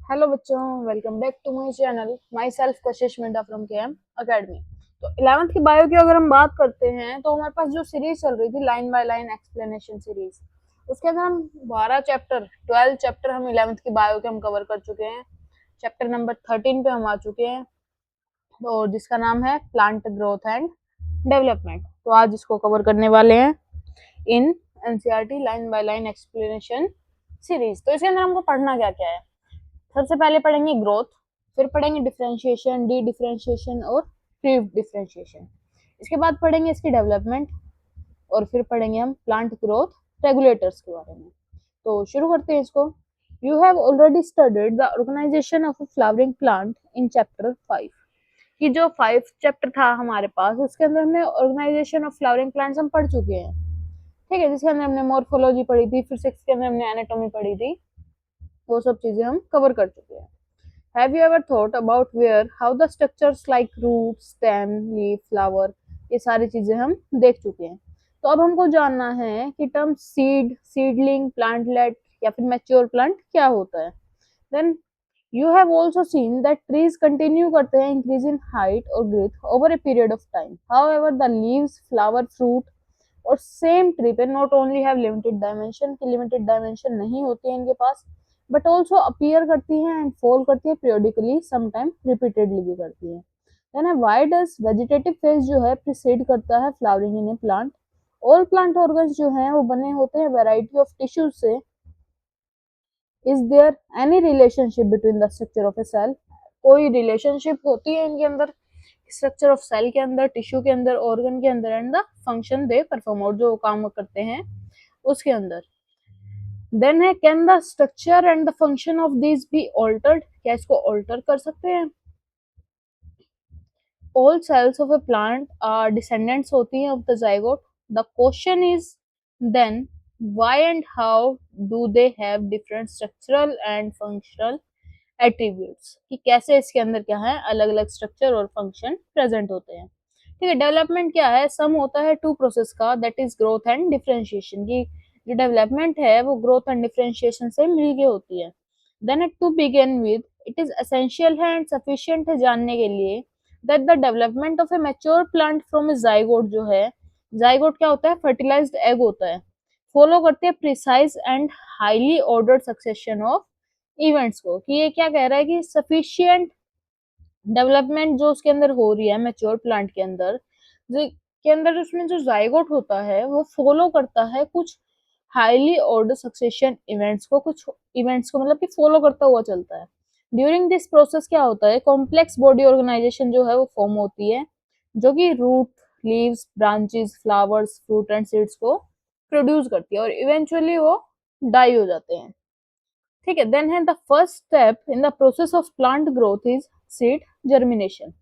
Hello बच्चों, welcome back to my channel. Myself Kashish Minda from KM academy. तो 11th की bio की अगर हम बात करते हैं तो हमारे पास जो सीरीज चल रही थी line by line explanation series, उसके अंदर हम 12 चैप्टर हम 11th की बायो के हम कवर कर चुके हैं। चैप्टर नंबर 13 पे हम आ चुके हैं, तो जिसका नाम है प्लांट ग्रोथ एंड डेवलपमेंट। तो आज इसको कवर करने वाले हैं in NCERT line by line explanation series. तो इसके अंदर हमको पढ़ना क्या क्या है। सबसे पहले पढ़ेंगे ग्रोथ, फिर पढ़ेंगे डिफरेंशिएशन, डी डिफरेंशिएशन और प्री डिफरेंशिएशन। इसके बाद पढ़ेंगे इसकी डेवलपमेंट और फिर पढ़ेंगे हम प्लांट ग्रोथ रेगुलेटर्स के बारे में। तो शुरू करते हैं इसको। You have already studied the organisation of a flowering plant in chapter 5। कि जो 5 चैप्टर था हमारे पास, उसके अंदर हमने ऑर्गेनाइजेशन ऑफ फ्लावरिंग प्लांट्स हम पढ़ चुके हैं। ठीक है, जिसके अंदर हमने मॉर्फोलॉजी पढ़ी थी, फिर 6 के अंदर हमने एनाटॉमी पढ़ी थी। वो सब चीजें हम कवर कर चुके हैं। Have you ever thought about where how the structures like root, stem, leaf, flower, ये सारी चीजें हम देख चुके हैं। तो अब हमको जानना है कि टर्म सीड, सीडलिंग, प्लांटलेट या फिर मैच्योर प्लांट क्या होता है। Then you have also seen that trees continue करते हैं इंक्रीज इन हाइट और growth over a period of time. However the leaves, flower, fruit और सेम ट्री पे not only have limited dimension, की limited dimension नहीं होती है इनके पास, बट ऑल्सो अपीयर करती है एंड फॉल करती है periodically, समटाइम रिपीटेडली भी करती है। Then why does vegetative phase जो है प्रिसीड करता है flowering in a plant. All plant organs जो हैं वो बने होते हैं वैरायटी ऑफ टिश्यूज से। Is there any relationship between the structure of a cell. कोई रिलेशनशिप होती है इनके अंदर, स्ट्रक्चर ऑफ सेल के अंदर, टिश्यू के अंदर, ऑर्गन के अंदर and the function they perform, और जो काम करते हैं उसके अंदर। देन है can the structure and the function of this be altered. क्या इसको ऑल्टर कर सकते हैं। All cells of a plant are descendants होती हैं of the zygote. The question is then why and how do they have different structural and functional attributes, कि कैसे इसके अंदर क्या है अलग अलग स्ट्रक्चर और फंक्शन प्रेजेंट होते हैं। ठीक है, डेवलपमेंट क्या है, सम होता है टू प्रोसेस का, that is growth and differentiation. की जो डेवलपमेंट है वो ग्रोथ एंड डिफरेंशिएशन से मिलके होती है। Then it to begin with it is essential है एंड सफिशिएंट है जानने के लिए that the development of a mature plant from a zygote जो है, जाइगोट क्या होता है, फर्टिलाइज्ड एग होता है, फॉलो करते हैं precise and highly ordered succession of events को। कि ये क्या कह रहा है कि सफिशिएंट डेवलपमेंट जो उसके अंदर हो रही है मैच्योर प्लांट के अंदर, जो के अंदर उसमें जो जाइगोट होता है वो फॉलो करता है कुछ हाईली ऑर्डर सक्सेशन इवेंट्स को, कुछ इवेंट्स को मतलब कि फॉलो करता हुआ चलता है। ड्यूरिंग दिस प्रोसेस क्या होता है, कॉम्प्लेक्स बॉडी ऑर्गेनाइजेशन जो है वो फॉर्म होती है, जो कि root, leaves, branches, flowers, fruit and seeds को प्रोड्यूस करती है और इवेंचुअली वो डाई हो जाते हैं। ठीक है, देन है the first step in the process of plant growth is seed germination.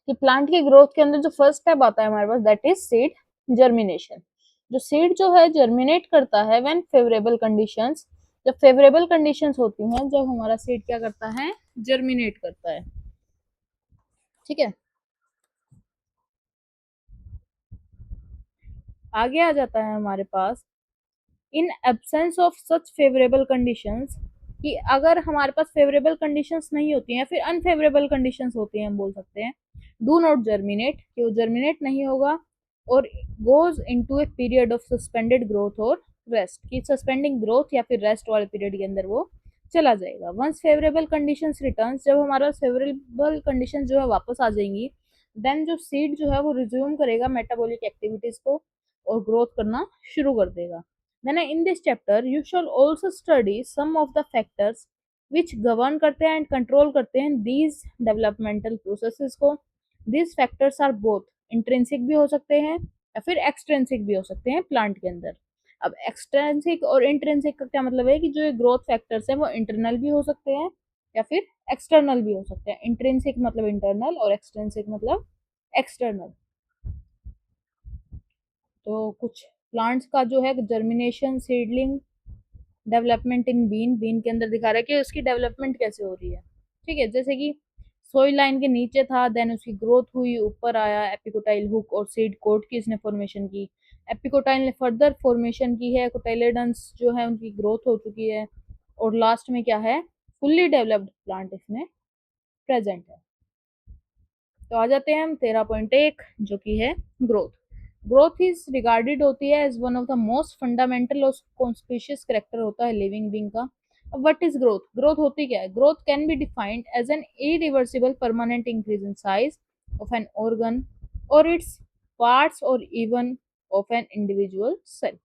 कि प्लांट की ग्रोथ के अंदर जो फर्स्ट स्टेप आता है हमारे पास, दैट इज सीड जर्मिनेशन। जो सीड जो है जर्मिनेट करता है व्हेन फेवरेबल कंडीशंस, जब फेवरेबल कंडीशंस होती हैं, जब हमारा सीड क्या करता है, जर्मिनेट करता है। ठीक है, आगे आ जाता है हमारे पास in absence of such favourable conditions. कि अगर हमारे पास फेवरेबल कंडीशंस नहीं होती हैं, फिर अनफेवरेबल कंडीशंस होती हैं, हम बोल सकते हैं डू नॉट जर्मिनेट, कि वो जर्मिनेट नहीं होगा, और goes into A period of suspended growth और रेस्ट, की सस्पेंडिंग ग्रोथ या फिर रेस्ट वाले पीरियड के अंदर वो चला जाएगा। वंस फेवरेबल कंडीशंस रिटर्न्स, जब हमारा फेवरेबल कंडीशंस जो है वापस आ जाएंगी, देन जो सीड जो है वो रिज्यूम करेगा मेटाबॉलिक एक्टिविटीज को और ग्रोथ करना शुरू कर देगा। Then in this chapter you shall also study some of the factors which govern करते हैं and control करते हैं these developmental processes को। These factors are both intrinsic भी हो सकते हैं या फिर extrinsic भी हो सकते हैं प्लांट के अंदर। अब extrinsic और intrinsic का क्या मतलब है कि जो ये growth factors हैं वो internal भी हो सकते हैं या फिर external भी हो सकते हैं। intrinsic मतलब internal और extrinsic मतलब external। तो कुछ प्लांट्स का जो है germination, seedling, development in bean, bean के अंदर दिखा रहा है कि उसकी डेवलपमेंट कैसे हो रही है। ठीक है, जैसे कि सोइल लाइन के नीचे था, देन उसकी ग्रोथ हुई, ऊपर आया, एपिकोटाइल हुक और सीड कोट की इसने फॉर्मेशन की, एपिकोटाइल ने फर्दर फॉर्मेशन की है, कोटाइलेडन्स जो है उनकी ग्रोथ हो चुकी है, और लास्ट में क्या है, फुल्ली डेवलप्ड प्लांट इसमें प्रेजेंट है। तो आ जाते हैं हम 13.1 जो कि है ग्रोथ। ग्रोथ इज रिगार्डेड होती है as one of the most fundamental और कॉन्स्पिशियस करेक्टर होता है लिविंग बीइंग का। अब व्हाट इज ग्रोथ? ग्रोथ होती क्या है? Growth can be defined as an irreversible permanent increase in size of an organ और इट्स पार्ट्स और even of an individual cell.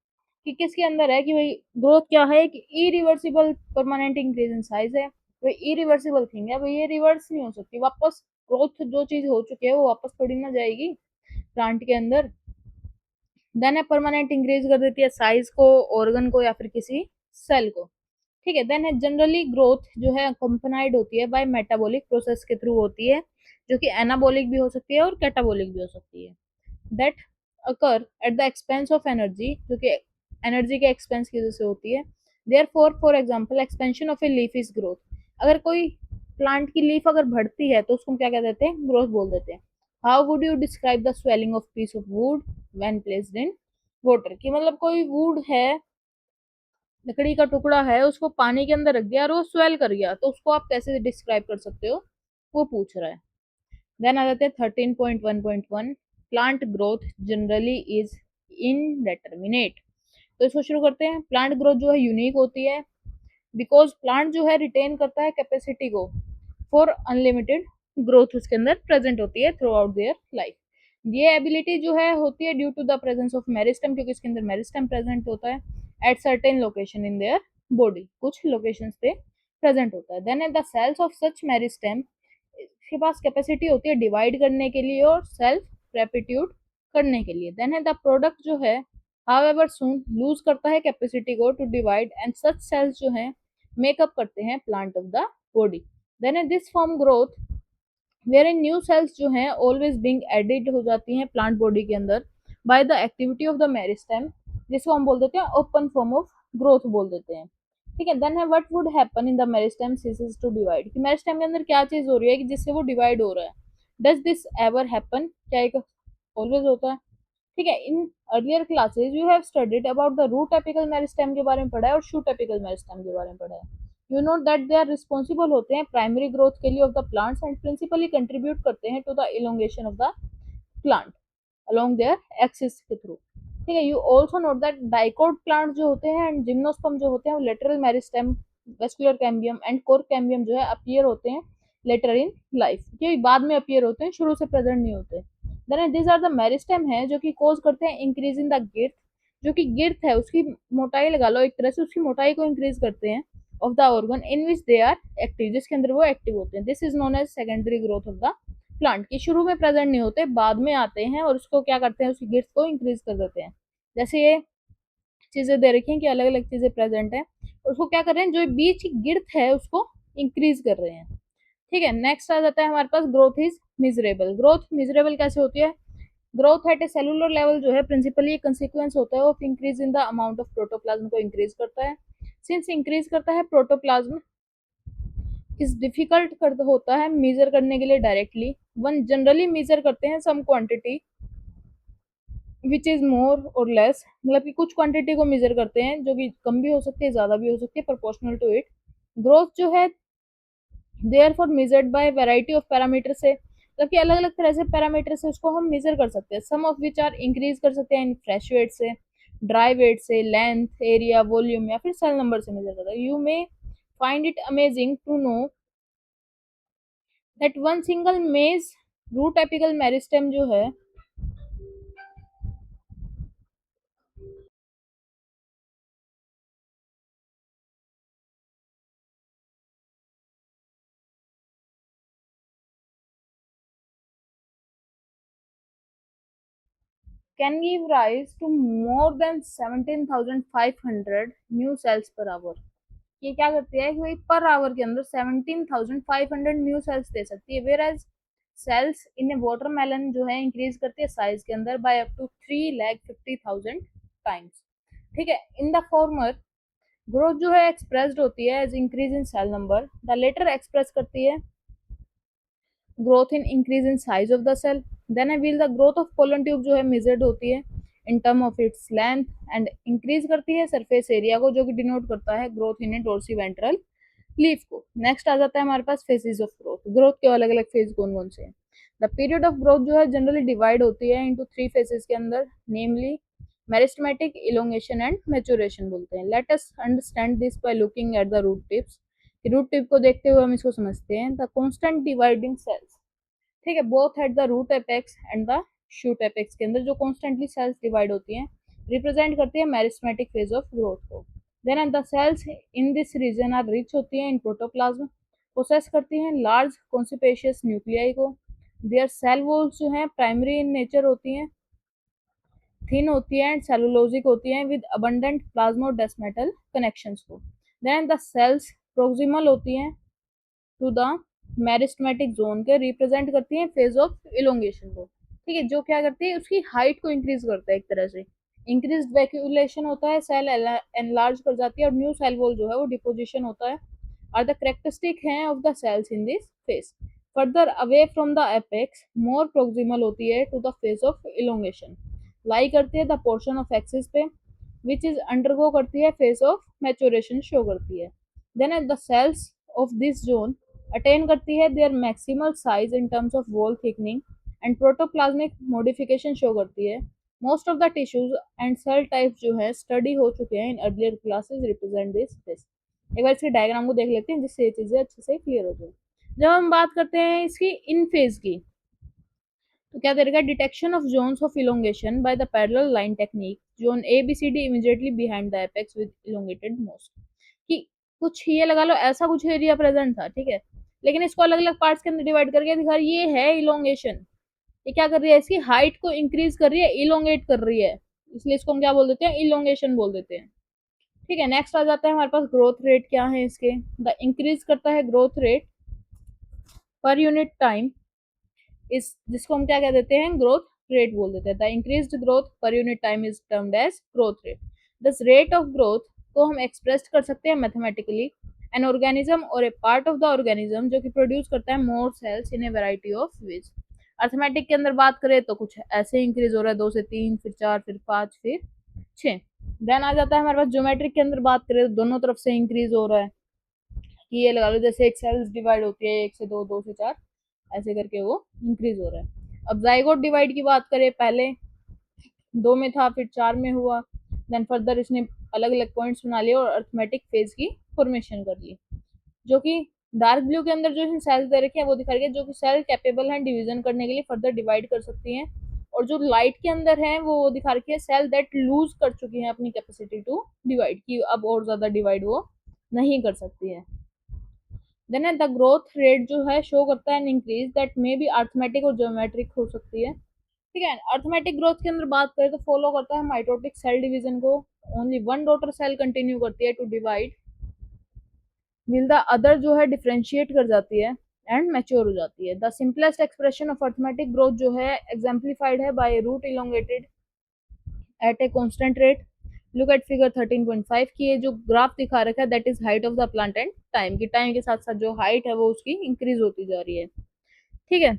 कि किसके अंदर है कि भाई ग्रोथ क्या है? कि irreversible permanent increase in size है, भाई इरिवर्सिबल थिंग है, भाई ये रिवर्स नहीं हो सकती वापस। ग्रोथ जो चीज हो चुकी है वो वापस थोड़ी ना जाएगी प्लांट के अंदर। देन है परमानेंट इंक्रीज कर देती है साइज को, ऑर्गन को या फिर किसी सेल को। ठीक है। देन है जनरली ग्रोथ जो है अकम्पनाइड होती है बाय मेटाबॉलिक प्रोसेस के थ्रू होती है, जो कि एनाबॉलिक भी हो सकती है और कैटाबॉलिक भी हो सकती है। That occur at the expense of energy, जो कि एनर्जी के एक्सपेंस की वजह से होती है। Therefore for example expansion of a leaf is growth. अगर कोई प्लांट की लीफ अगर बढ़ती है तो उसको क्या कह देते हैं? ग्रोथ बोल देते हैं। How would you describe the swelling of peace of would when placed in water? कि मतलब कोई वुड है, लकड़ी का टुकड़ा है, उसको पानी के अंदर रख दिया और वो स्वेल कर गया, तो उसको आप कैसे डिस्क्राइब कर सकते हो? वो पूछ रहा है। देन आ जाते हैं 13.1.1 प्लांट ग्रोथ जनरली इज इनडेटर्मिनेट। तो इसको शुरू करते हैं। प्लांट ग्रोथ जो है यूनिक होती है बिकॉज प्लांट जो है रिटेन करता है कैपेसिटी को फॉर अनलिमिटेड ग्रोथ, उसके अंदर प्रेजेंट होती है थ्रू आउट देयर लाइफ। ये एबिलिटी जो है होती है due to the presence of meristem, क्योंकि इसके अंदर मेरिस्टम प्रेजेंट होता है at certain location in their body, कुछ लोकेशंस पे प्रेजेंट होता है। Then the cells of such meristem, इसके पास कैपेसिटी होती है डिवाइड करने के लिए और सेल्फ रेपिट्यूट करने के लिए। देन द प्रोडक्ट जो है हाउएवर सून लूज करता है कैपेसिटी को to divide and such cells जो है मेकअप करते हैं plant of the body. Then this form growth wherein new cells जो हैं ऑलवेज बीइंग एडिड हो जाती हैं प्लांट बॉडी के अंदर by the activity of the meristem, जिसको हम बोल देते हैं ओपन फॉर्म ऑफ ग्रोथ बोल देते हैं। ठीक है। देन है what would happen in the meristem ceases to divide, कि मेरिस्टेम के अंदर क्या चीज हो रही है कि जिससे वो डिवाइड हो रहा है। Does this ever happen? क्या एक ऑलवेज होता है? ठीक है। In earlier classes you have studied about the root apical meristem के बारे में पढ़ा है और शूट एपिकल मेरिस्टेम के बारे में पढ़ा है। You know that they are responsible होते हैं प्राइमरी ग्रोथ के लिए of the plants and principally contribute करते हैं to the elongation of the plant along their axis के थ्रू। ठीक है। You also note that dicot plant जो होते हैं एंड जिम्नोस्पर्म जो होते हैं वो lateral meristem, vascular cambium and cork cambium जो है अपीयर होते हैं लेटर इन लाइफ, ये बाद में अपीयर होते हैं, शुरू से प्रेजेंट नहीं होते। Then this are the meristem है जो कि कोज करते हैं इंक्रीज इन द गिर्थ, जो कि गिर्थ है उसकी मोटाई लगा लो एक तरह से, उसकी मोटाई को इंक्रीज करते हैं of the organ in which they are active, जिसके अंदर वो एक्टिव होते हैं। This is known as secondary growth of the plant, की शुरू में प्रेजेंट नहीं होते, बाद में आते हैं और उसको क्या करते हैं? उसकी गिर्थ को इंक्रीज कर देते हैं। जैसे ये चीजें दे रखी हैं कि अलग अलग चीजें प्रेजेंट है, उसको क्या कर रहे हैं? जो बीच की गिर्थ है उसको इंक्रीज कर रहे हैं। ठीक है। नेक्स्ट आ जाता है हमारे पास growth is measurable. Growth measurable कैसे होती है? Growth at a cellular level जो है प्रिंसिपली कंसिक्वेंस होता है of increase in the amount of protoplasm को इंक्रीज करता है। सिंस इंक्रीज करता है प्रोटोप्लाज्म इस डिफिकल्ट कर होता है मेजर करने के लिए डायरेक्टली। वन जनरली मेजर करते हैं some quantity which is more और लेस, मतलब कि कुछ क्वांटिटी को मेजर करते हैं जो कि कम भी हो सकती है ज्यादा भी हो सकती है प्रोपोर्शनल टू इट। ग्रोथ जो है therefore measured by variety of parameter से, मतलब कि अलग अलग तरह से पैरामीटर से उसको हम मेजर कर सकते हैं। Some of which are increase कर सकते हैं इन फ्रेश वेट से, ड्राई वेट से, लेंथ, एरिया, वॉल्यूम या फिर सेल नंबर से मेजर करते हैं। You may find it amazing to know that one single maize root apical meristem जो है can give rise to more than 17,500 new cells per hour. ये क्या करती है कि भाई पर आवर के अंदर 17,500 न्यू सेल्स दे सकती है, whereas cells in a watermelon जो है इंक्रीज करती है साइज के अंदर बाय अप टू 3,50,000 टाइम्स। ठीक है। इन द फॉर्मर ग्रोथ जो है एक्सप्रेस्ड होती है as increase in cell number, the latter express करती है growth in increase in size of the cell. Then I will the growth of pollen tube जो है मेजर्ड होती है in term of its length and increase करती है surface area को, जो कि डिनोट करता है ग्रोथ इन ए डोर्सी वेंट्रल लीफ को। नेक्स्ट आ जाता है हमारे पास फेजेस ऑफ ग्रोथ। ग्रोथ के अलग अलग फेज कौन कौन से हैं? द पीरियड ऑफ ग्रोथ जो है जनरली डिवाइड होती है इनटू 3 फेजेस के अंदर, namely meristematic, elongation and maturation बोलते हैं। Let us understand this by looking at the root tips. Root tip को देखते हुए हम इसको समझते हैं। द कांस्टेंट डिवाइडिंग सेल्स, ठीक है, both at the root apex and the shoot apex के अंदर जो कॉन्स्टेंटली सेल्स डिवाइड होती हैं, रिप्रेजेंट करती है मेरिस्टेमेटिक फेज ऑफ ग्रोथ को। Then the cells in this region are rich होती हैं इन प्रोटोप्लाज्म, प्रोसेस करती हैं लार्ज कॉन्सिपेशियस न्यूक्लियाई को। देयर सेल वॉल्स जो हैं प्राइमरी इन नेचर होती हैं, थिन होती है एंड सेलुलोजिक होती है विद अबंडेंट प्लाज्मोडेस्मेटल कनेक्शंस को। देन द सेल्स प्रोक्सिमल होती हैं टू द मेरिस्टेमेटिक जोन के, रिप्रेजेंट करती हैं फेज ऑफ इलोंगेशन को। ठीक है, जो क्या करती है उसकी हाइट को इंक्रीज करता है, एक तरह से इंक्रीज वैक्यूलेशन होता है, सेल एनलार्ज कर जाती है और न्यू सेल वॉल जो है वो डिपोजिशन होता है, आर द करेक्टरिस्टिक हैं of the cells in this phase. Further away from the apex more proximal होती है to the phase of elongation, lie करती है द पोर्शन ऑफ एक्सिस पे विच इज अंडरगो करती है फेज ऑफ मैच्योरेशन शो करती है। Then at the cells of this zone attain करती है their maximal size in terms of wall thickening and protoplasmic modification show करती है। Most of the tissues and cell types जो है study हो चुके हैं in earlier classes represent this phase. एक बार इसके डायग्राम को देख लेते हैं जिससे ये चीजें अच्छे से क्लियर हो जाए। जब हम बात करते हैं इसकी इन फेज की, तो क्या करेगा, detection of zones of elongation by the parallel line technique, zone A B C D immediately behind the apex with elongated most, कि कुछ ये लगा लो ऐसा कुछ एरिया प्रेजेंट था, ठीक है, लेकिन इसको अलग अलग पार्ट्स के अंदर डिवाइड करके दिखा रही है, ये है इलोंगेशन, ये क्या कर रही है, इसकी हाइट को इंक्रीज कर रही है, इलोंगेट कर रही है, इसलिए इसको हम क्या बोल देते हैं, इलोंगेशन बोल देते हैं। ठीक है, नेक्स्ट आ जाता है हमारे पास ग्रोथ रेट क्या है इसके। द इंक्रीज करता है ग्रोथ रेट पर यूनिट टाइम, इस जिसको हम क्या कह देते हैं, ग्रोथ रेट बोल देते हैं। The increased growth per unit time is termed as growth rate. This rate of growth को हम एक्सप्रेस कर सकते हैं मैथमेटिकली, एन ऑर्गेनिज्म और a part of the organism जो कि प्रोड्यूस करता है more cells in a variety of ways. Arithmetic के अंदर बात करें तो कुछ ऐसे इंक्रीज हो रहा है, 2 से 3, फिर 4, फिर 5, फिर 6। देन आ जाता है हमारे पास ज्योमेट्रिक के अंदर बात करें तो दोनों तरफ से इंक्रीज हो रहा है, कि ये लगा लो जैसे एक सेल्स डिवाइड होती है 1 से 2, 2 से 4, ऐसे करके वो इंक्रीज हो रहा है। अब जाइगोट डिवाइड की बात करें, पहले 2 में था, फिर 4 में हुआ, देन फर्दर इसने अलग अलग पॉइंट्स बना लिए और अर्थमेटिक फेज की फॉर्मेशन कर ली, जो कि डार्क ब्लू के अंदर जो सेल्स दे रखे हैं वो दिखा रही है, जो कि सेल कैपेबल हैं डिवीजन करने के लिए, फर्दर डिवाइड कर सकती हैं। और जो लाइट के अंदर है वो दिखा रखी है सेल दैट लूज कर चुकी है अपनी कैपेसिटी टू डिवाइड, की अब और ज्यादा डिवाइड वो नहीं कर सकती है। देन द ग्रोथ रेट जो है शो करता है an increase that may be arithmetic और ज्योमेट्रिक हो सकती है। ठीक है, अर्थमेटिक ग्रोथ के अंदर बात करें तो फॉलो करता है माइटोटिक सेल डिवीजन को, only one daughter cell continue करती है to divide, will the other जो है डिफरेंशिएट कर जाती है एंड मैच्योर हो जाती है। The simplest expression of arithmetic growth जो है एग्जाम्पलीफाइड है by root elongated at a constant rate. Look at figure 13.5 की ये जो ग्राफ दिखा रखा है that is height of the plant and time, की टाइम के साथ साथ जो हाइट है वो उसकी इंक्रीज होती जा रही है। ठीक है,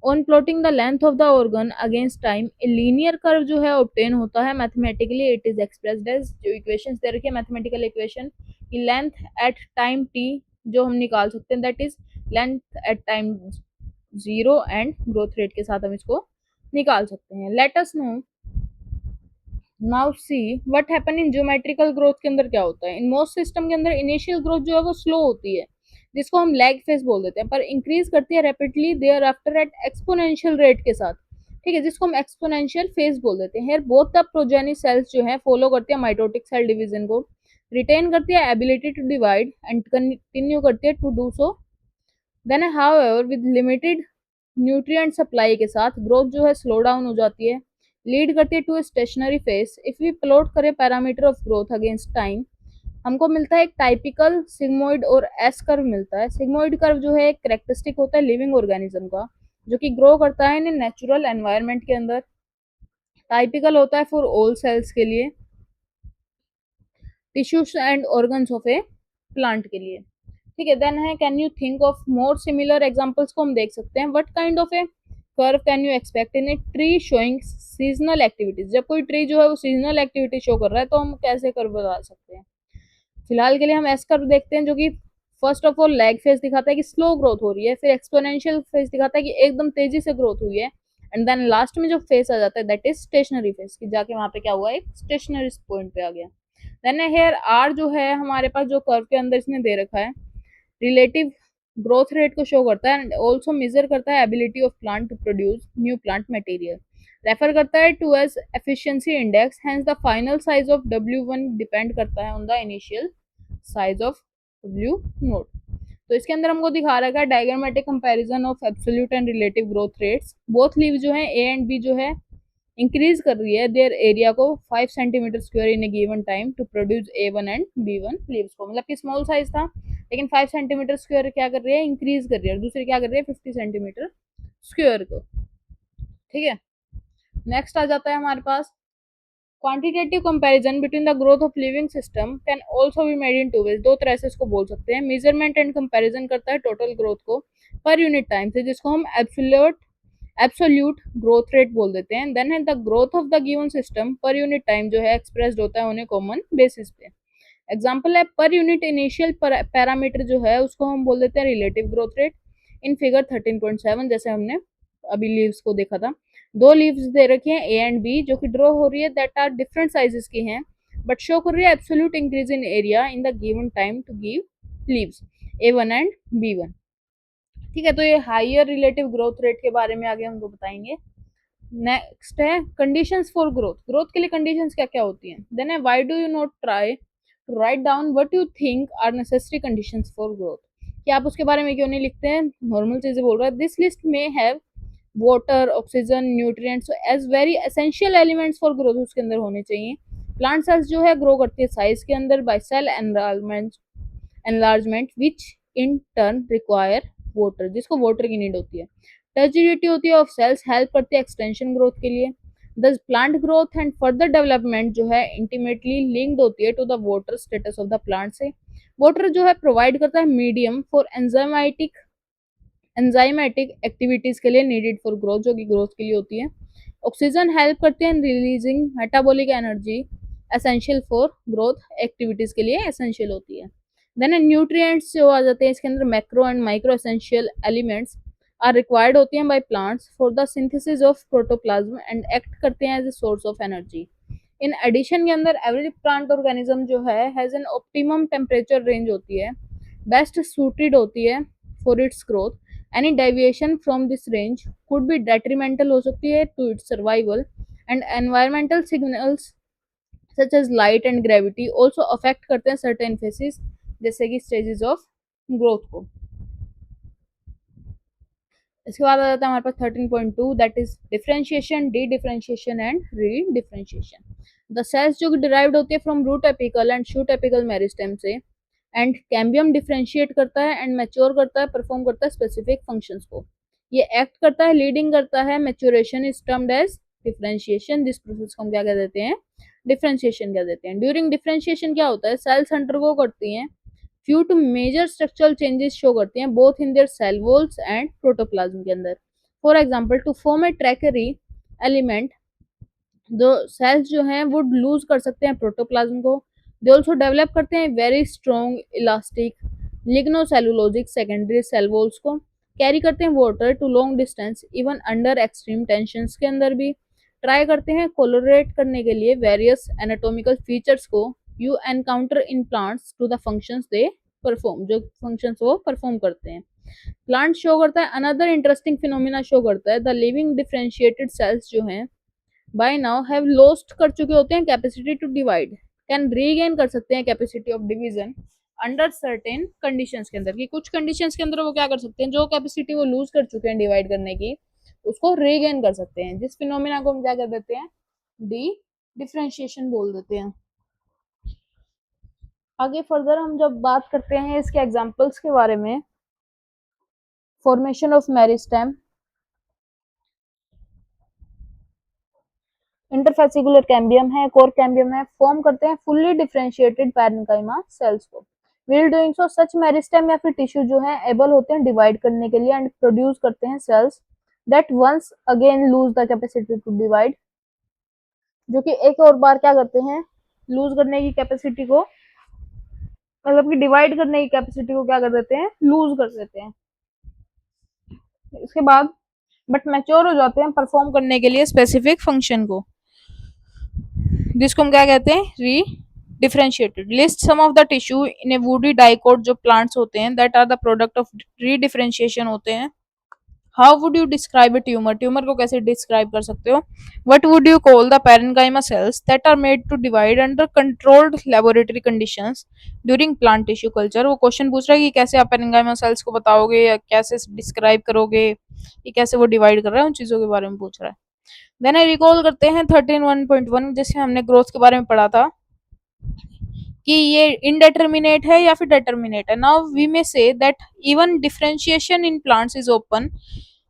on plotting the length of the organ against time a linear curve जो है ऑब्टेन होता है mathematically, it is expressed as, जो इक्वेशंस दे रखी है मैथमेटिकल इक्वेशन की लेंथ एट टाइम t जो हम निकाल सकते हैं, that is length at time 0 and growth rate के साथ हम इसको निकाल सकते हैं। Let us know now see what happen in geometrical growth के अंदर क्या होता है। इन मोस्ट सिस्टम के अंदर इनिशियल ग्रोथ जो है वो स्लो होती है, जिसको हम लैग फेज बोल देते हैं, पर इंक्रीज करती है rapidly thereafter at exponential rate के साथ। ठीक है, जिसको हम एक्सपोनेंशियल फेज बोल देते हैं। Here both the progeny cells जो है फॉलो करती है माइटोटिक सेल डिवीजन को, रिटेन करती है ability to divide and continue करती है to do so. Then however with limited nutrient supply के साथ ग्रोथ जो है स्लो डाउन हो जाती है, लीड करती है to stationary phase. If we plot करें parameter of growth against time, हमको मिलता है एक टाइपिकल सिग्मोइड और एस कर्व मिलता है। सिग्मोइड कर्व जो है एक करेक्टरिस्टिक होता है लिविंग ऑर्गेनिज्म का, जो कि ग्रो करता है इन नेचुरल एनवायरनमेंट के अंदर। टाइपिकल होता है फॉर ऑल सेल्स के लिए, tissues and organs of a plant के लिए। ठीक है, देन है can you think of more similar examples को हम देख सकते हैं। What kind of A curve can you expect in a tree showing seasonal activities. जब कोई ट्री जो है वो सीजनल एक्टिविटी शो कर रहा है तो हम कैसे कर्व बता सकते हैं। फिलहाल के लिए हम एस कर्व देखते हैं, जो कि first of all lag phase दिखाता है कि स्लो ग्रोथ हो रही है, फिर एक्सपोनेंशियल फेज दिखाता है कि एकदम तेजी से ग्रोथ हुई है, एंड देन लास्ट में जो फेज आ जाता है दैट इज स्टेशनरी फेज, कि जाके वहां पे क्या हुआ, एक स्टेशनरी पॉइंट पे आ गया। देन हेयर आर जो है हमारे पास जो कर्व के अंदर इसने दे रखा है, रिलेटिव ग्रोथ रेट को शो करता है एंड ऑल्सो मेजर करता है ability of plant to produce new plant material, refer करता है to as efficiency index, hence the final size of W1 depend करता है on the initial size of W node. तो इसके अंदर हमको दिखा रखा है diagrammatic comparison of absolute and relative growth rates. Both leave जो है ए एंड बी जो है इंक्रीज कर रही है देयर एरिया को 5 centimetre square in a given time to produce A1 and B1 leaves को, मतलब कि स्मॉल साइज था लेकिन 5 सेंटीमीटर स्क्वायर क्या कर रही है, इंक्रीज कर रही है, और दूसरी क्या कर रही है 50 सेंटीमीटर स्क्वायर को। ठीक है, नेक्स्ट आ जाता है हमारे पास quantitative comparison between the growth of living system can also be made in two ways. दो तरह से इसको बोल सकते हैं, मेजरमेंट एंड कंपैरिजन करता है टोटल ग्रोथ को पर यूनिट टाइम से, जिसको हम एब्सोल्यूट ग्रोथ रेट बोल देते हैं। देन है the growth of the given system पर यूनिट टाइम जो है एक्सप्रेस्ड होता है उन्हें कॉमन बेसिस पे। एग्जांपल है पर यूनिट इनिशियल पैरामीटर जो है उसको हम बोल देते हैं relative growth rate in figure 13.7, जैसे हमने अभी लीव्स को देखा था। दो लीव्स दे रखी हैं ए एंड बी जो कि ड्रॉ हो रही है, दैट आर डिफरेंट साइजेस की हैं बट शो कर रही है absolute increase in area in the given time to give leaves A1 and B1। ठीक है, तो ये हाइयर रिलेटिव ग्रोथ रेट के बारे में आगे हमको बताएंगे। नेक्स्ट है कंडीशंस फॉर ग्रोथ। ग्रोथ के लिए कंडीशंस क्या क्या होती हैं। देन है why do you not try to write down what you think are necessary conditions for growth, कि आप उसके बारे में क्यों नहीं लिखते हैं, नॉर्मल चीजें बोल रहा है। दिस लिस्ट में have water, oxygen, nutrients as very essential elements for growth, उसके अंदर होने चाहिए। प्लांट सेल्स जो है ग्रो करती है साइज के अंदर by cell enlargement which in turn require water, जिसको वाटर की नीड होती है। टर्जिडिटी होती है ऑफ सेल्स, हेल्प करती है एक्सटेंशन ग्रोथ के लिए। Thus plant growth and further development जो है इंटीमेटली लिंक्ड होती है to the water status of the plant से। वाटर जो है प्रोवाइड करता है मीडियम फॉर एंजाइमेटिक एक्टिविटीज के लिए नीडेड फॉर ग्रोथ, जो कि ग्रोथ के लिए होती है। ऑक्सीजन हेल्प करते हैं releasing metabolic energy essential for growth activities के लिए एसेंशियल होती है। देन न्यूट्रिएंट्स जो आ जाते हैं इसके अंदर, macro and micro essential elements are required होती हैं by plants for the synthesis of protoplasm and act करते हैं as a source of energy. In addition के अंदर एवरी प्लांट ऑर्गेनिज्म जो है has an optimum temperature range होती है, बेस्ट सूटेड होती है for its growth. Any deviation from this range could be detrimental हो सकती है to its survival, and environmental signals such as light and gravity also affect करते हैं certain faces, जैसे कि स्टेजेस ऑफ ग्रोथ को। इसके बाद आ जाता है हमारे पास 13.2 that is differentiation, dedifferentiation and redifferentiation. The cells जो डिराइव्ड होती है from root apical and shoot apical meristem से, एंड कैम्बियम डिफरेंशिएट करता है एंड मैच्योर करता है, परफॉर्म करता है स्पेसिफिक फंक्शंस को। ये एक्ट करता है, लीडिंग करता है, maturation is termed as differentiation. जिस प्रोसेस को हम क्या कह देते हैं, डिफरेंशिएशन कह देते हैं। ड्यूरिंग डिफरेंशिएशन क्या होता है, सेल्स अंडरगो करती हैं few to major structural changes show करती हैं both in their cell walls and protoplasm के अंदर। For example to form a tracheary element जो सेल्स जो हैं वो लूज कर सकते हैं प्रोटोप्लाज्म को। दे ऑल्सो डेवलप करते हैं very strong elastic lignocellulosic secondary cell walls को, कैरी करते हैं water to long distance even under extreme tensions के अंदर भी। ट्राई करते हैं कोलोरेट करने के लिए वेरियस एनाटॉमिकल फीचर्स को you encounter in plants to the functions they perform, जो फंक्शंस वो परफॉर्म करते हैं। प्लांट शो करता है अनदर इंटरेस्टिंग फिनोमिना शो करता है, द लिविंग डिफरेंशिएटेड सेल्स जो हैं बाय नाउ हैव लॉस्ट कर चुके होते हैं capacity to divide, can regain कर सकते हैं capacity of division under certain conditions के अंदर, कि कुछ कंडीशंस के अंदर वो क्या कर सकते हैं, जो कैपेसिटी वो लूज कर चुके हैं डिवाइड करने की उसको रीगेन कर सकते हैं। जिस फिनोमिना को हम क्या कर देते हैं, डी डिफरेंशिएशन बोल देते हैं। आगे फर्दर हम जब बात करते हैं इसके एग्जांपल्स के बारे में, formation of meristem, interfascicular cambium है, कोर कैम्बियम है, फॉर्म करते हैं फुल्ली डिफरेंशिएटेड पैरेन्काइमा सेल्स को। व्हिल डूइंग सो सच मेरिस्टेम या फिर टिश्यू जो है एबल होते हैं डिवाइड करने के लिए एंड प्रोड्यूस करते हैं cells that once again lose the capacity to divide, जो कि एक और बार क्या करते हैं, लूज करने की कैपेसिटी को मतलब कि डिवाइड करने की कैपेसिटी को क्या कर देते हैं, लूज कर देते हैं। इसके बाद बट मैच्योर हो जाते हैं परफॉर्म करने के लिए स्पेसिफिक फंक्शन को, जिसको हम क्या कहते हैं, redifferentiated. List some of the tissue in a woody dicot जो प्लांट्स होते हैं that are the product of redifferentiation होते हैं। How would you describe a tumour, tumour को कैसे डिस्क्राइब कर सकते हो? What would you call the parenchyma cells that are made to divide under controlled laboratory conditions during plant tissue culture. वो question पूछ रहा है कि कैसे आप पैरेन्काइमा सेल्स को बताओगे या कैसे डिस्क्राइब करोगे, ये कैसे वो डिवाइड कर रहा है, उन चीजों के बारे में पूछ रहा है। देन रिकॉल करते हैं 13.1.1 जिसमें हमने ग्रोथ के बारे में पढ़ा था कि ये इनडेटर्मिनेट है या फिर डेटर्मिनेट है। Now we may say that even differentiation in plants is open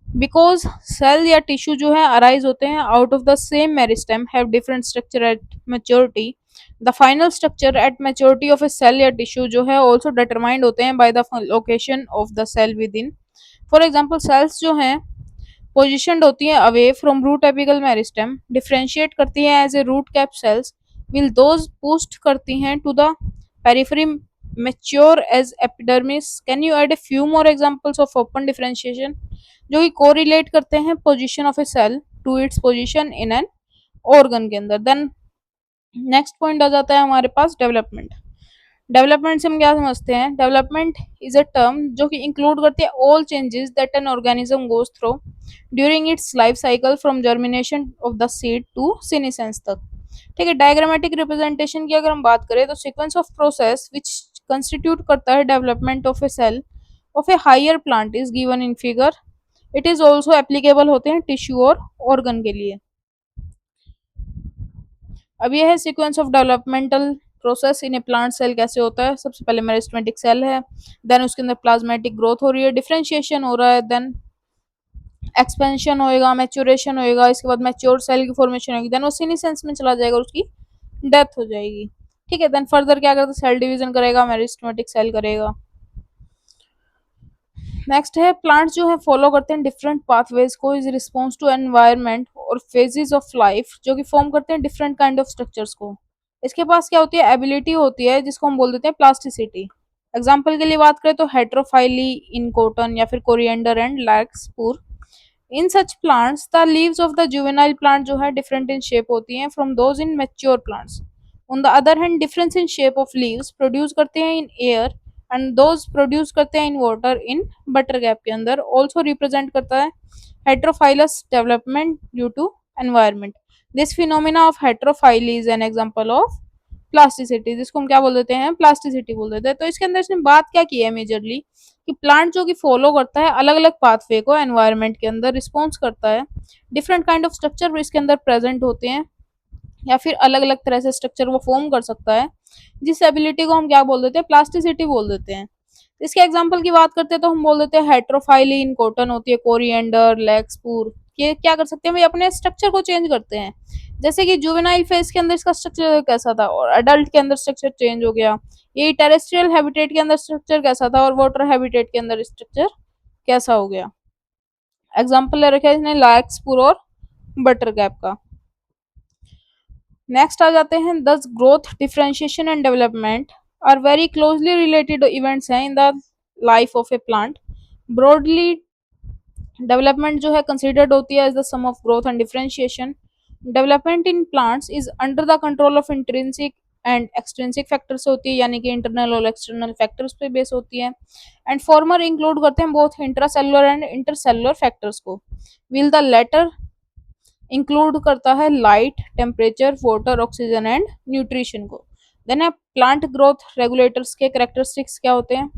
because cell या टिश्यू जो है अराइज होते हैं out of the same meristem, have different structure at maturity. The final structure at maturity of a cell या tissue जो है also determined होते हैं by the location of the cell within. For example cells जो हैं positioned होती हैं away from root apical meristem, differentiate करती हैं as a root cap cells, will those post करती हैं to the periphery mature as epidermis. Can you add a few more examples of open differentiation जो कि correlate करते हैं position of a cell to its position in an organ के अंदर। Then next point आ जाता है हमारे पास डेवलपमेंट। डेवलपमेंट से हम क्या समझते हैं? डेवलपमेंट इज अ टर्म जो कि इंक्लूड करती है all changes that an organism goes through during its life cycle from germination of the seed to senescence तक। ठीक है, डायग्रामेटिक रिप्रेजेंटेशन की अगर हम बात करें तो sequence of process which constitute करता है development of a cell of a higher plant is given in figure. It is also applicable होते हैं टिश्यू और ऑर्गन के लिए। अब यह है sequence of developmental process in a plant cell कैसे होता है। सबसे पहले मेरिस्टेमेटिक सेल है, देन उसके अंदर प्लाज्मेटिक ग्रोथ हो रही है, डिफरेंशिएशन हो रहा है, देन एक्सपेंशन होएगा, मैच्योरेशन होएगा, इसके बाद मैच्योर सेल की फॉर्मेशन होगी, देन वो सीनेसेंस में चला जाएगा और उसकी डेथ हो जाएगी। ठीक है, देन फर्दर क्या करता है, सेल डिवीजन करेगा, मेरिस्टेमेटिक सेल करेगा। नेक्स्ट है प्लांट्स जो है फॉलो करते हैं डिफरेंट पाथवेज को इज रिस्पॉन्स टू एनवायरनमेंट और फेजेस ऑफ लाइफ जो कि फॉर्म करते हैं डिफरेंट काइंड ऑफ स्ट्रक्चर्स को। इसके पास क्या होती है, एबिलिटी होती है जिसको हम बोल देते हैं प्लास्टिसिटी। एग्जाम्पल के लिए बात करें तो हेट्रोफाइली इन कॉटन या फिर coriander and larkspur. In such plants the leaves of the juvenile plant जो है डिफरेंट इन शेप होती हैं from those in mature plants. On the other hand difference in shape of leaves produce करते हैं in air and those produce करते हैं in water in buttercup के अंदर। ऑल्सो रिप्रेजेंट करता है heterophyllous development due to environment. This phenomena of heterophylly is an example of plasticity, जिसको हम क्या बोल देते हैं, प्लास्टिसिटी बोल देते हैं। तो इसके अंदर इसने बात क्या की है मेजरली कि प्लांट जो कि फॉलो करता है अलग अलग पाथवे को एनवायरनमेंट के अंदर, रिस्पॉन्स करता है, डिफरेंट काइंड ऑफ स्ट्रक्चर इसके अंदर प्रेजेंट होते हैं या फिर अलग अलग तरह से स्ट्रक्चर वो फॉर्म कर सकता है, जिस एबिलिटी को हम क्या बोल देते हैं, प्लास्टिसिटी बोल देते हैं। इसके एग्जाम्पल की बात करते हैं तो हम बोल देते हैं हेट्रोफाइली इन कॉटन होती है, कोरिएंडर, लैक्सपूर, ये क्या कर सकते हैं भाई, अपने स्ट्रक्चर को चेंज करते हैं। जैसे कि जुवेनाइल फेज के अंदर इसका स्ट्रक्चर कैसा था और अडल्ट के अंदर स्ट्रक्चर चेंज हो गया, ये टेरेस्ट्रियल हैबिटेट के अंदर स्ट्रक्चर कैसा था और वाटर हैबिटेट के अंदर स्ट्रक्चर कैसा हो गया। एग्जाम्पल ले रखा है इसने लैक्सपूर और बटर गैप का। नेक्स्ट आ जाते हैं, thus growth, differentiation and development are very closely related events हैं in the life of a plant. Broadly development जो है कंसिडर्ड होती है as the sum of growth and differentiation. Development in plants is under the control of intrinsic and extrinsic factors होती है, यानी कि internal और एक्सटर्नल फैक्टर्स पे बेस होती है। एंड फॉर्मर इंक्लूड करते हैं both intracellular and intercellular factors को, विल द लेटर इंक्लूड करता है light, temperature, water, oxygen and nutrition को। देन है प्लांट ग्रोथ रेगुलेटर्स के कैरेक्टरिस्टिक्स क्या होते हैं।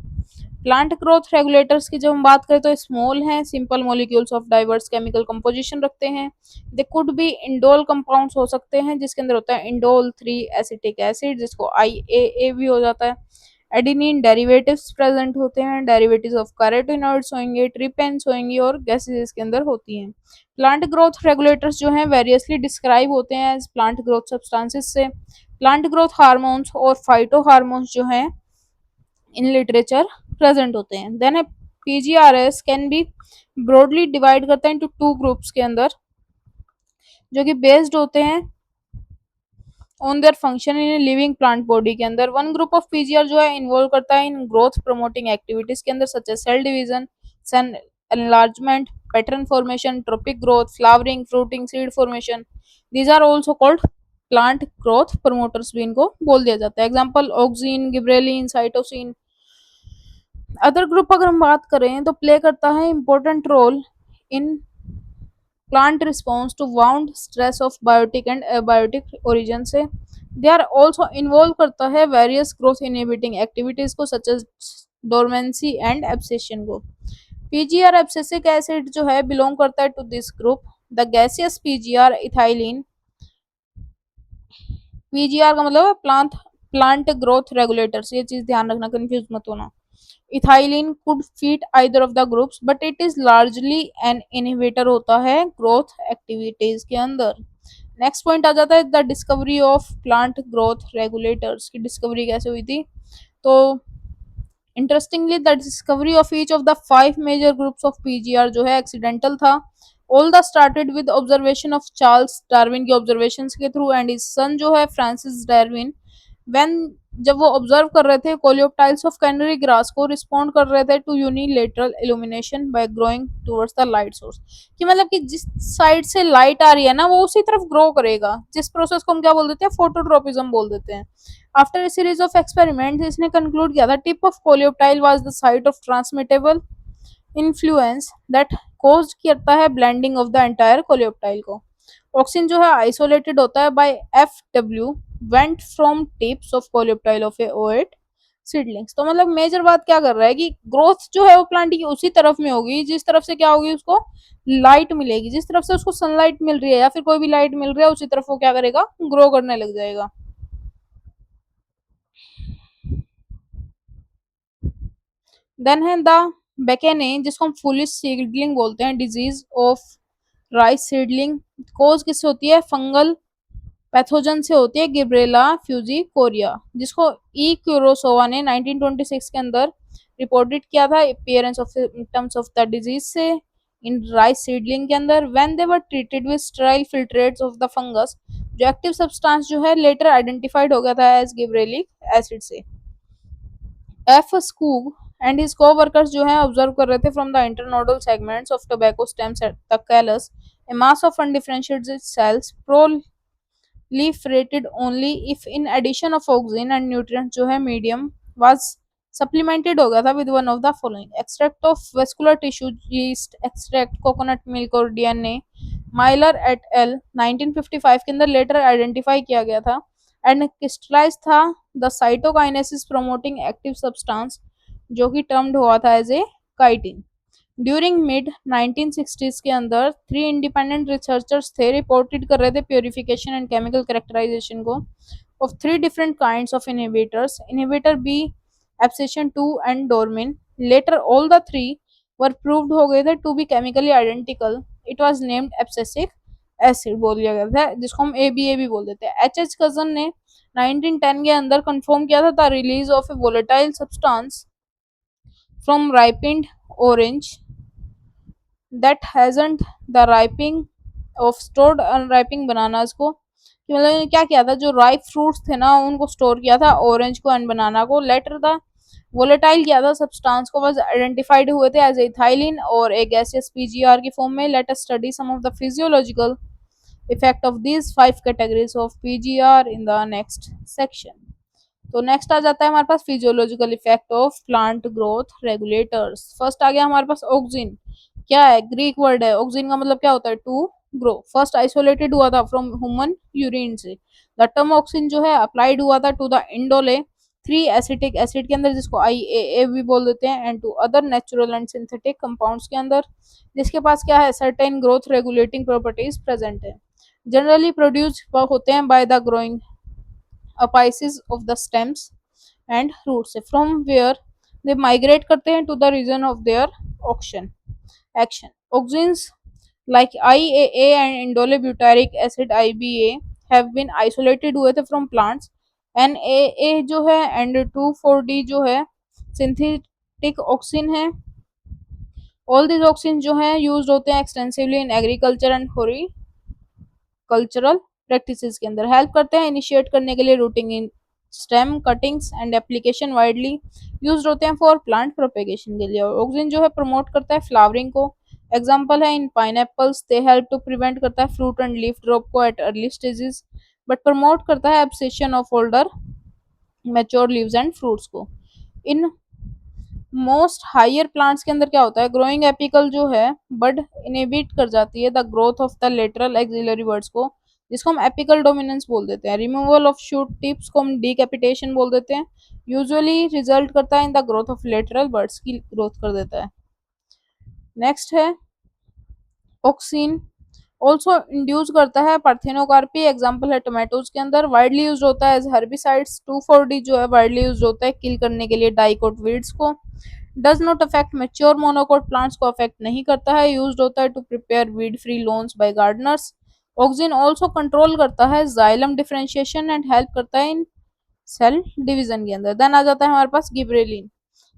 प्लांट ग्रोथ रेगुलेटर्स की जब हम बात करें तो स्मॉल हैं, simple molecules of diverse chemical composition रखते हैं। They could be indole compounds हो सकते हैं जिसके अंदर होता है इंडोल 3 एसिटिक एसिड जिसको IAA भी हो जाता है। एडिनिन डेरिवेटिव्स प्रेजेंट होते हैं, डेरिवेटिव्स ऑफ कैरोटिनॉइड्स होंगे, ट्रिपेन्स होंगी और गैसेस इसके अंदर होती हैं। प्लांट ग्रोथ रेगुलेटर्स जो हैं वेरियसली डिस्क्राइब होते हैं एज प्लांट ग्रोथ सब्सटेंसेस से। प्लांट ग्रोथ हार्मोन्स और फाइटो हार्मोन्स जो हैं इन लिटरेचर प्रेजेंट होते हैं। देन है PGRS can be broadly divide करते हैं इनटू टू ग्रुप्स के अंदर जो कि बेस्ड होते हैं on their function in living plant body के अंदर। वन ग्रुप ऑफ पीजीआर जो है इन्वॉल्व करता है इन ग्रोथ प्रमोटिंग एक्टिविटीज के अंदर, such as cell division, cell enlargement, pattern formation, tropic growth, flowering, fruiting, seed formation. These are also called plant growth promoters भी इनको बोल दिया जाता है। Example auxin, gibberellin, cytosine. Other group अगर हम बात करें तो प्ले करता है important role in plant response to wound stress of biotic and abiotic origin से। दे आर ऑल्सो इन्वॉल्व करता है वेरियस ग्रोथ इनहिबिटिंग एक्टिविटीज को, such as dormancy and abscission को। पीजीआर एब्सेसिक एसिड जो है बिलोंग करता है to this group. The gaseous PGR ethylene, PGR का मतलब है प्लांट ग्रोथ रेगुलेटर्स, ये चीज ध्यान रखना, कंफ्यूज मत होना। Ethylene could feed either of the groups but it is largely an inhibitor होता है ग्रोथ एक्टिविटीज के अंदर। नेक्स्ट पॉइंट आ जाता है the discovery of plant growth regulators की डिस्कवरी कैसे हुई थी। तो interestingly the discovery of each of the 5 major groups of PGR जो है एक्सीडेंटल था। All the started with observation of Charles Darwin के ऑब्जर्वेशंस के थ्रू एंड हिज सन जो है फ्रांसिस डार्विन, व्हेन जब वो ऑब्जर्व कर रहे थे कोलियोप्टाइल्स ऑफ कैनरी ग्रास को रिस्पॉन्ड कर रहे थे to unilateral illumination by growing towards the light source. कि मतलब कि जिस साइड से लाइट आ रही है ना वो उसी तरफ ग्रो करेगा, जिस प्रोसेस को हम क्या बोल देते हैं, फोटोट्रोपिज्म बोल देते हैं। After a series of experiments इसने कंक्लूड किया था tip of coleoptile was the site of transmittable influence that caused करता है blending of the entire coleoptile को। ऑक्सिन जो है आइसोलेटेड होता है by FW Went from tips of coleoptile of a oat seedlings. तो मतलब मेजर बात क्या कर रहा है कि ग्रोथ जो है वो प्लांट की उसी तरफ में होगी जिस तरफ से क्या होगी, उसको लाइट मिलेगी, जिस तरफ से उसको सनलाइट मिल रही है या फिर कोई भी लाइट मिल रही है उसी तरफ वो क्या करेगा, ग्रो करने लग जाएगा। देन है द बेकेने जिसको हम फुलिश सीडलिंग बोलते हैं, डिजीज ऑफ राइस सीडलिंग। कोज किससे होती है, फंगल पैथोजन से होती है, गिब्रेला फ्यूजी कोरिया, जिसको ई क्यूरोसोवा ने 1926 के अंदर रिपोर्टेड किया था appearance of symptoms of the disease से इन राइस सीडलिंग के अंदर। When they were treated with sterile filtrates of the fungus, जो एक्टिव सब्सटेंस जो है लेटर आइडेंटिफाइड हो गया था एज गिब्रेलिक एसिड से। F Skoog and his co-workers जो है ऑब्जर्व कर रहे थे from the internodal segments of tobacco stems at the callus a mass of undifferentiated cells proliferated only if in addition of oxygen and nutrients जो है medium was supplemented हो गया था with one of the following: extract of vascular tissue, yeast extract, coconut milk और DNA। Miller et al 1955 के अंदर later identified किया गया था एंड क्रिस्टलाइज था the cytokinesis promoting active substance जो कि टर्म्ड हुआ था as a kinetin. During mid 1960s के अंदर 3 इंडिपेंडेंट रिसर्चर्स थे, रिपोर्टेड कर रहे थे प्योरिफिकेशन एंड केमिकल कैरेक्टराइजेशन को of 3 different kinds of inhibitors, inhibitor B, abscission 2 and dormin. Later all the 3 were proved हो गए थे to be chemically identical. It was named abscisic acid बोल दिया गया था, जिसको हम ए भी बोल देते हैं। एच कजन ने 1910 के अंदर कंफर्म किया था the release of a volatile substance from ripened orange that hastened the ripening of stored unripening bananas को। कि मतलब इन्होंने क्या किया था, जो राइप फ्रूट्स थे ना उनको स्टोर किया था, ऑरेंज को एंड बनाना को। लेटर द वोलेटाइल किया था सब्सटेंस को, बस आइडेंटिफाइड हुए थे एज इथाइलिन और ए गैसियस पीजीआर की फॉर्म में। Let us study some of the physiological effect of these 5 categories of PGR in the next section. तो नेक्स्ट आ जाता है हमारे पास physiological effect of plant growth regulators. First आ गया हमारे पास ऑक्सिन। क्या है, ग्रीक वर्ड है। ऑक्सिन का मतलब क्या होता है, टू ग्रो। फर्स्ट आइसोलेटेड हुआ था फ्रॉम ह्यूमन यूरिन से। द टर्म ऑक्सिन जो है अप्लाइड हुआ था to the indole 3 acetic acid के अंदर, जिसको IAA भी बोल देते हैं, and to other natural and synthetic compounds के अंदर, जिसके पास क्या है, certain growth regulating properties present है। जनरली प्रोड्यूस होते हैं by the growing apices of the stems and root से, फ्रॉम वेयर दे माइग्रेट करते हैं to the region of their auction action. Auxins like IAA and indole butyric acid IBA have been isolated हुए थे from plants। NAA जो है and 2,4-D जो है synthetic auxin है। all these ऑक्सिन जो है used होते हैं extensively in agriculture and horticultural practices के अंदर हेल्प करते हैं इनिशिएट करने के लिए rooting in stem cuttings and application widely use होते हैं फॉर प्लांट प्रोपेगेशन के लिए। और ऑक्सिन जो है प्रमोट करता है फ्लावरिंग को, एग्जाम्पल है in pineapples they help to prevent करता है फ्रूट एंड लीफ ड्रॉप को at early stages, but promote करता है abscission of older mature leaves and fruits को। इन मोस्ट हायर प्लांट्स के अंदर क्या होता है, ग्रोइंग एपिकल जो है बड इनहिबिट कर जाती है the growth of the lateral axillary birds को, जिसको हम एपिकल डोमिनेंस बोल देते हैं। रिमूवल ऑफ शूट टिप्स को हम डीकैपिटेशन बोल देते हैं, यूजुअली रिजल्ट करता है in the growth of lateral birds की ग्रोथ कर देता है। नेक्स्ट है ऑक्सीन ऑल्सो इंड्यूस करता है पार्थेनोकार्पी, एग्जाम्पल है टोमेटोज के अंदर। वाइडली यूज होता है एज हर्बिसाइड्स, 2,4-D जो है वाइडली यूज होता है किल करने के लिए डाइकोट वीड्स को। Does not affect mature monocot plants को अफेक्ट नहीं करता है, यूज्ड होता है to prepare weed free lawns by gardeners. Auxin also control करता है जाइलम डिफरेंशिएशन एंड हेल्प करता है इन सेल डिवीजन के अंदर। देन आ जाता है हमारे पास गिबरेलिन।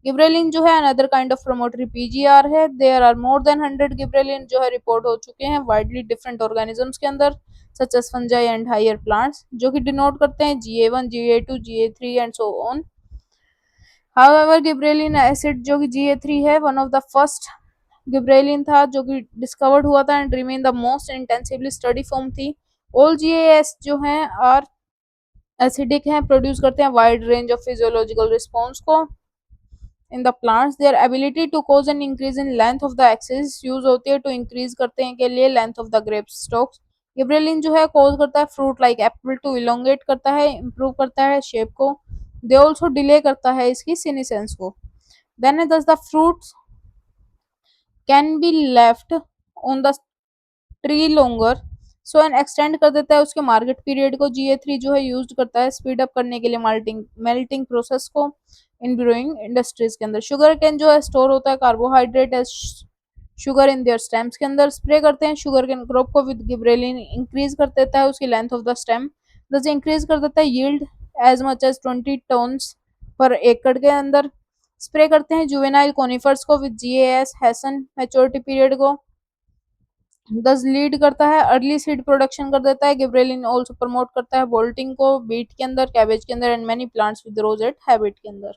गिबरेलिन जो है another kind of promotory PGR है। There are more than 100 gibberellin जो है रिपोर्ट हो चुके हैं वाइडली डिफरेंट ऑर्गेनिजम्स के अंदर such as fungi and higher plants, जो कि डिनोट करते हैं GA1 GA2 GA3 and so on. However gibberellin acid जो कि GA3 है one of the first gibberellin था जो कि डिस्कवर्ड हुआ था and remain the most intensively study form थी। ऑल GAS जो हैं आर एसिडिक हैं, प्रोड्यूस करते हैं wide range of physiological response को in the plants. Their ability to cause an increase in length of the axis use होती है to increase करते हैं के लिए length of the grape stalks. Gibberellin जो है कॉज करता है fruit like apple to elongate करता है, इंप्रूव करता है शेप को। दे ऑल्सो डिले करता है इसकी सीनेसेंस को। Then thus the fruits can be left on the tree longer, so an extend कर देता है उसके मार्केट पीरियड को। GA3 जो है यूज करता है स्पीड अप करने के लिए मेल्टिंग प्रोसेस को इन ब्रूइंग इंडस्ट्रीज के अंदर। शुगर कैन जो है स्टोर होता है carbohydrate as sugar in their stems के अंदर। स्प्रे करते हैं शुगर कैन क्रॉप को विद गिबरेलिन, इंक्रीज कर देता है उसकी length of the stem, thus increase कर देता है yield as much as 20 tons per एकड़ के अंदर। स्प्रे करते हैं जुवेनाइल कोनिफर्स को with GAS hasten maturity period को, दस लीड करता है अर्ली सीड प्रोडक्शन कर देता है। गिबरेलिन ऑल्सो प्रमोट करता है बोल्टिंग को बीट के अंदर, कैबेज के अंदर and many plants with rosette habit के अंदर।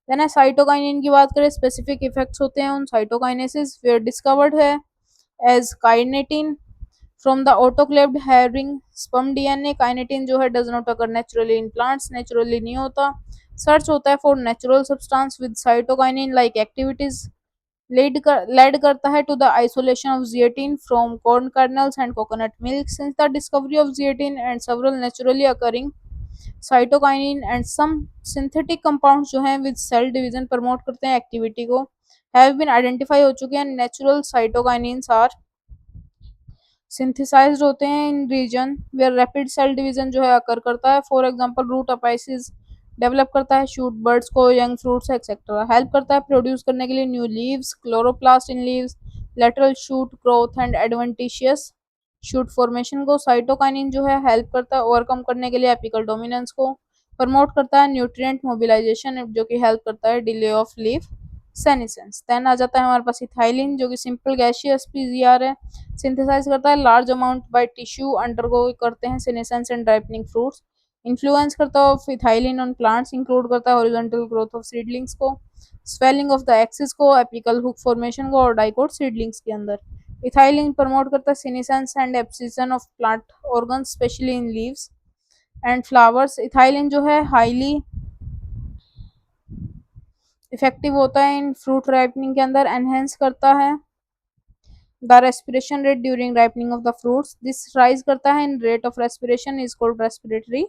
देन है साइटोकाइनिन की बात करें, स्पेसिफिक इफेक्ट्स होते हैं उन साइटोकाइनेसिस वेयर डिस्कवर्ड है as kinetin from the autoclaved herring sperm DNA। Kinetin जो है does not occur naturally in plants, naturally नहीं होता। सर्च होता है for natural substance with cytokinin like activities led करता है to the isolation of zeatin from corn kernels and coconut milk. Since the discovery of zeatin and several naturally occurring cytokinin and some synthetic compounds जो हैं with cell division promote करते हैं activity को have been identify हो चुके हैं। natural cytokinins are synthesized होते हैं in region where rapid cell division जो है अकर करता है। For example root apices develop करता है शूट बर्ड्स को, यंग फ्रूट्स एक्सेट्रा। हेल्प करता है प्रोड्यूस करने के लिए new leaves, chloroplast in leaves, lateral shoot growth and adventitious shoot formation को। साइटोकाइनिन जो है हेल्प करता है ओवरकम करने के लिए एपिकल डोमिनेंस को। प्रमोट करता है न्यूट्रिएंट मोबिलाइजेशन जो कि हेल्प करता है delay of leaf senescence. Then आ जाता है हमारे पास इथाइलिन जो कि सिंपल गैसियस पीजीआर है, सिंथेसाइज करता है large amount by tissue undergo करते हैं senescence and ripening fruits. Influence करता है of ethylene on plants include करता है हॉरिजॉन्टल ग्रोथ ऑफ सीडलिंग्स को, स्वेलिंग ऑफ द एक्सिस को, एपिकल हुक फॉर्मेशन को और डाइकोट सीडलिंग्स के अंदर। इथाइलिन प्रमोट करता है senescence and abscission of plant organs specially in leaves and flowers. Ethylene जो है हाईली इफेक्टिव होता है इन फ्रूट राइपनिंग के अंदर, एनहेंस करता है the respiration rate during ripening of the fruits. This rise करता है in rate of respiration is called respiratory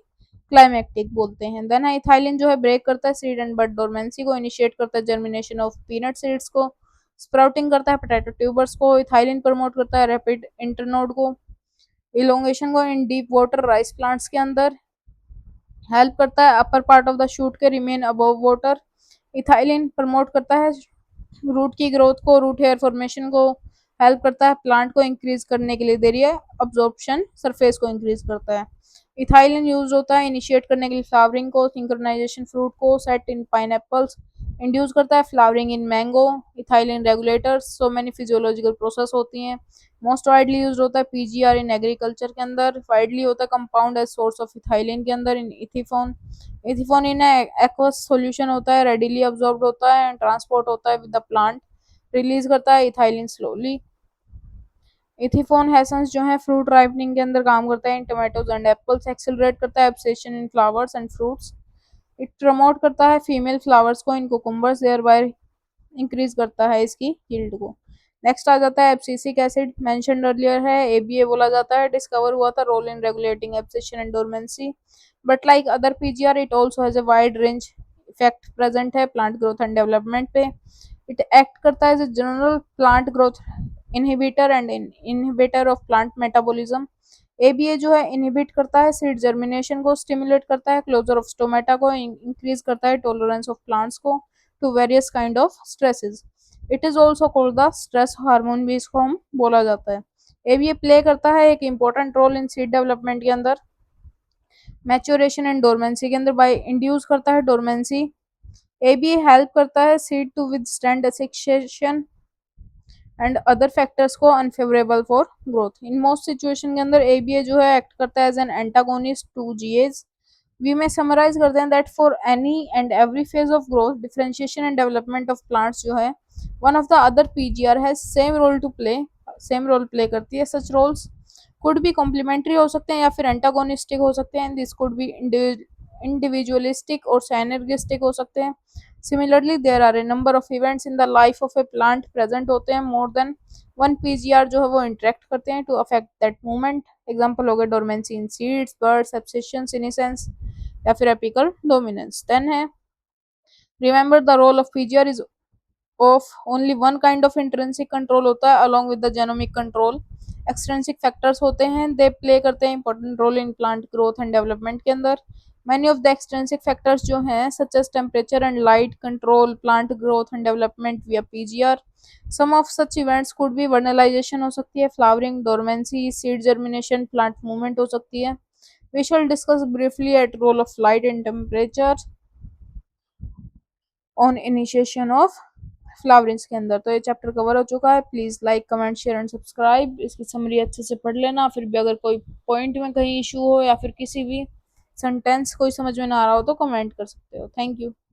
climacteric बोलते हैं। देन इथाइलिन जो है ब्रेक करता है सीड एंड बड डोरमेंसी को, इनिशिएट करता है जर्मिनेशन ऑफ पीनट सीड्स को, स्प्राउटिंग करता है पोटैटो ट्यूबर्स को। इथाइलिन प्रमोट करता है रैपिड इंटरनोड को, इलोंगेशन को in deep water rice plants के अंदर। हेल्प करता है upper part of the shoot के remain above water. Ethylene promote करता है रूट की ग्रोथ को, रूट हेयर फॉर्मेशन को। हेल्प करता है प्लांट को इंक्रीज करने के लिए देरिया अब्जॉर्प्शन सरफेस को इंक्रीज करता है। इथाइलिन यूज होता है इनिशिएट करने के लिए फ्लावरिंग को, सिंक्रोनाइजेशन फ्रूट को, सेट इन पाइनएप्पल्स, इंड्यूस करता है flowering in mango, ethylene regulators, so many physiological process होती हैं। मोस्ट वाइडली यूज होता है पीजीआर इन एग्रीकल्चर के अंदर, वाइडली होता है compound as source of ethylene के अंदर इन इथिफोन। इथिफोन इन एक्वस सॉल्यूशन होता है, रेडिली अब्सॉर्ब्ड होता है एंड ट्रांसपोर्ट होता है विद द प्लांट, रिलीज करता है इथाइलिन स्लोली। इथिफोन हेसेंस जो है फ्रूट राइपनिंग के अंदर काम करता है in tomatoes and apples, accelerate करता है abscission in flowers and fruits, it promote करता है फीमेल फ्लावर्स को in cucumbers, thereby increase करता है इसकी यील्ड को। नेक्स्ट आ जाता है एब्सिसिक एसिड, मेंशन्ड अर्लियर है, एबीए बोला जाता है, डिस्कवर हुआ था role in regulating abscission and dormancy, but like other PGR it also has a wide range effect present है प्लांट ग्रोथ एंड डेवलपमेंट पे। इट एक्ट करता है as a general plant growth inhibitor and inhibitor of plant metabolism. ABA जो है inhibit करता है seed germination को, stimulate करता है क्लोजर ऑफ स्टोमेटा को, इंक्रीज करता है टॉलरेंस ऑफ प्लांट्स को to various kind of stresses. It is also called the stress hormone भी इसको हम बोला जाता है। एबीए प्ले करता है एक important role in seed development के अंदर, मैच्योरेशन एंड डोरमेंसी के अंदर, बाय इंड्यूस करता है डोरमेंसी। एबीए हेल्प करता है seed to withstand desiccation and other factors को unfavourable for growth. In most situation के अंदर एबीए जो है एक्ट करता है as an antagonist to GAs. We may summarise करते हैं that for any and every phase of growth differentiation and development of plants जो है one of the other PGR has same role to play, same role play करती है। Such roles could भी complementary हो सकते हैं या फिर एंटागोनिस्टिक हो सकते हैं, दिस कुड बी इंडिविजुअलिस्टिक और synergistic हो सकते हैं। Similarly there are a number of events in the life of a plant present होते हैं, मोर देन वन पीजीआर जो है वो इंटरेक्ट करते हैं to affect that movement. Example हो गए dormancy in seeds, birds, abscission, senescence या फिर एपिकल डोमिनेंस। 10 है remember the role of PGR is of only one kind of intrinsic control होता है along with the genomic control. Extrinsic factors होते हैं, they play करते हैं important role in plant growth and development के अंदर। Many of the extrinsic factors जो हैं such as temperature and light control plant growth and development via PGR. Some of such events could be vernalisation हो सकती है, flowering, dormancy, seed germination, plant movement हो सकती है। We shall discuss briefly at role of light and temperature on initiation of flowerings के अंदर। तो ये चैप्टर कवर हो चुका है। Please like comment share and subscribe, इसकी समरी अच्छे से पढ़ लेना। फिर भी अगर कोई पॉइंट में कहीं इशू हो या फिर किसी भी सेंटेंस कोई समझ में ना आ रहा हो तो कमेंट कर सकते हो। Thank you.